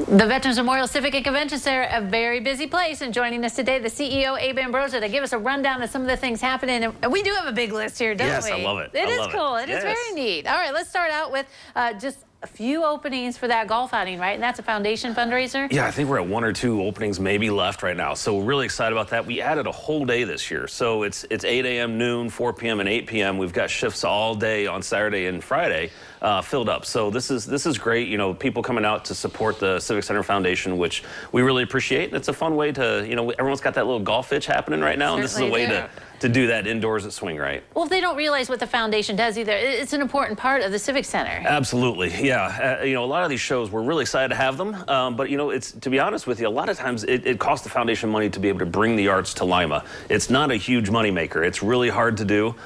The Veterans Memorial Civic and Convention Center, a very busy place, and joining us today, the CEO, Abe Ambroza, to give us a rundown of some of the things happening. And we do have a big list here, don't we? Yes, I love it. It is cool. It is very neat. All right, let's start out with just a few openings for that golf outing, right? And that's a foundation fundraiser? Yeah, I think we're at 1 or 2 openings maybe left right now. So we're really excited about that. We added a whole day this year. So it's 8 a.m., noon, 4 p.m., and 8 p.m. We've got shifts all day on Saturday and Friday filled up. So this is great. You know, people coming out to support the Civic Center Foundation, which we really appreciate. And it's a fun way to, you know, everyone's got that little golf itch happening right now. And this is a way to do that indoors at Swing Right. Well, if they don't realize what the foundation does either, it's an important part of the Civic Center. Absolutely, yeah. You know, a lot of these shows, we're really excited to have them. But, you know, to be honest with you, a lot of times it costs the foundation money to be able to bring the arts to Lima. It's not a huge moneymaker. It's really hard to do.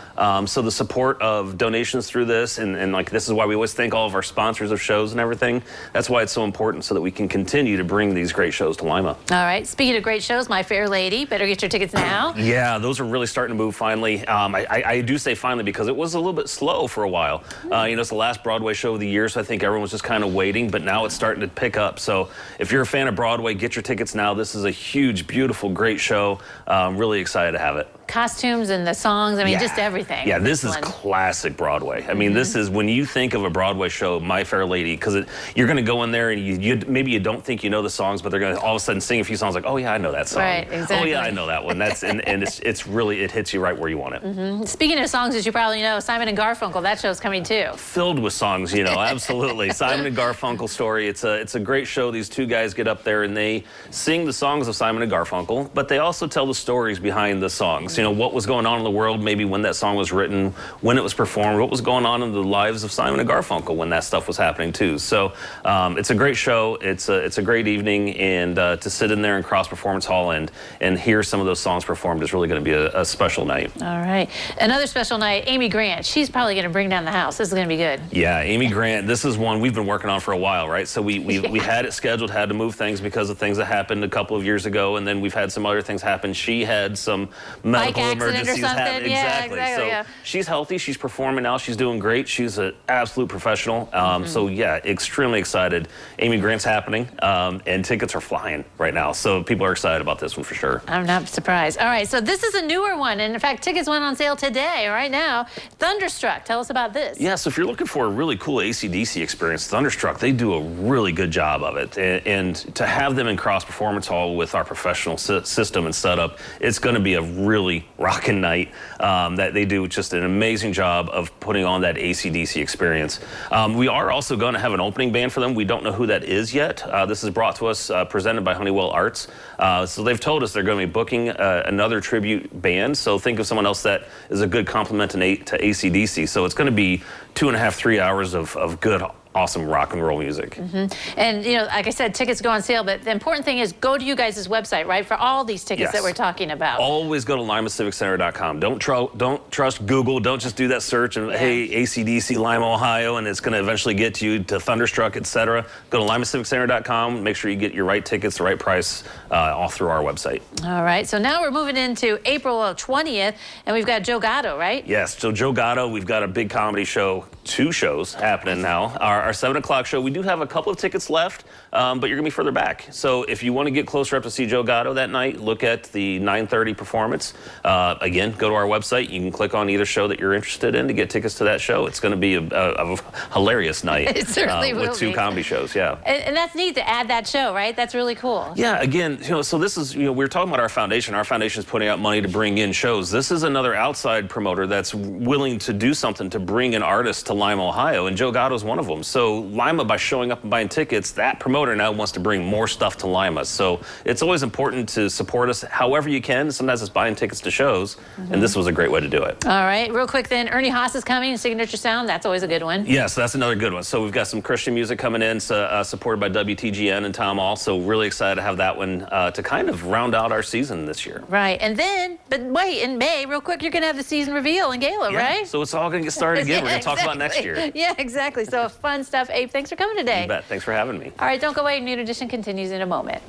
So the support of donations through this, and like this is why we always thank all of our sponsors of shows and everything. That's why it's so important, so that we can continue to bring these great shows to Lima. All right, speaking of great shows, My Fair Lady, better get your tickets now. Yeah, those are really starting to move finally. I do say finally because it was a little bit slow for a while. You know, it's the last Broadway show of the year, so I think everyone was just kind of waiting, but now it's starting to pick up. So if you're a fan of Broadway, get your tickets now. This is a huge, beautiful, great show. Really excited to have it. Costumes and the songs, I mean, just everything. Yeah, this is classic Broadway. I mean, this is, when you think of a Broadway show, My Fair Lady, because you're going to go in there and maybe you don't think you know the songs, but they're going to all of a sudden sing a few songs like, oh yeah, I know that song. Right, exactly. Oh yeah, I know that one. That's and it's really, it hits you right where you want it. Speaking of songs, as you probably know, Simon and Garfunkel, that show's coming too. Filled with songs, you know, absolutely. Simon and Garfunkel story. It's a great show. These two guys get up there and they sing the songs of Simon and Garfunkel, but they also tell the stories behind the songs. You know, what was going on in the world, maybe when that song was written, when it was performed, what was going on in the lives of Simon and Garfunkel when that stuff was happening too. So it's a great show. It's a great evening, and to sit in there in Cross Performance Hall and hear some of those songs performed is really going to be a special night. All right. Another special night, Amy Grant. She's probably going to bring down the house. This is going to be good. Yeah, Amy Grant, this is one we've been working on for a while, right? So we had it scheduled, had to move things because of things that happened a couple of years ago, and then we've had some other things happen. She had some medical emergencies happen. Exactly. So she's healthy. She's performing now. She's doing great. She's an absolute professional. So yeah, extremely excited. Amy Grant's happening, and tickets are flying right now. So people are excited about this one for sure. I'm not surprised. All right, so this is a newer one, and in fact, tickets went on sale today, right now. Thunderstruck, tell us about this. Yeah, so if you're looking for a really cool AC/DC experience, Thunderstruck, they do a really good job of it. And to have them in Cross Performance Hall with our professional system and setup, it's going to be a really rocking night. That they do just an amazing job of putting on that AC/DC experience. We are also going to have an opening band for them. We don't know who that is yet. This is brought to us, presented by Honeywell Arts. So they've told us they're going to be booking another tribute band. So think of someone else that is a good complement to AC/DC. So it's going to be 2.5, 3 hours of good, awesome rock and roll music. And, you know, like I said, tickets go on sale, but the important thing is go to you guys' website, right, for all these tickets that we're talking about. Always go to limaciviccenter.com. Don't trust Google. Don't just do that search and, hey, AC/DC, Lima, Ohio, and it's going to eventually get you to Thunderstruck, etc. Go to limaciviccenter.com. Make sure you get your right tickets, the right price, all through our website. All right, so now we're moving into April 20th, and we've got Joe Gatto, right? Yes, so Joe Gatto, we've got a big comedy show, 2 shows happening now. Our 7 o'clock show, we do have a couple of tickets left, but you're going to be further back. So if you want to get closer up to see Joe Gatto that night, look at the 9:30 performance. Again, go to our website. You can click on either show that you're interested in to get tickets to that show. It's going to be a hilarious night. It certainly will with 2 comedy shows, yeah. And that's neat to add that show, right? That's really cool. Yeah, again, you know, so this is, you know, we were talking about our foundation. Our foundation is putting out money to bring in shows. This is another outside promoter that's willing to do something to bring an artist to Lima, Ohio, and Joe Gatto is one of them. So Lima, by showing up and buying tickets, that promoter now wants to bring more stuff to Lima. So it's always important to support us however you can. Sometimes it's buying tickets to shows, and this was a great way to do it. All right, real quick then, Ernie Haas is coming, Signature Sound. That's always a good one. Yes, that's another good one. So we've got some Christian music coming in, supported by WTGN and Tom All. So really excited to have that one to kind of round out our season this year. Right, and then, but wait, in May, real quick, you're going to have the season reveal in Gala, right? So it's all going to get started again. We're going to talk about next year. Yeah, exactly. So fun stuff. Abe, thanks for coming today. You bet. Thanks for having me. All right, don't go away. Noon Edition continues in a moment.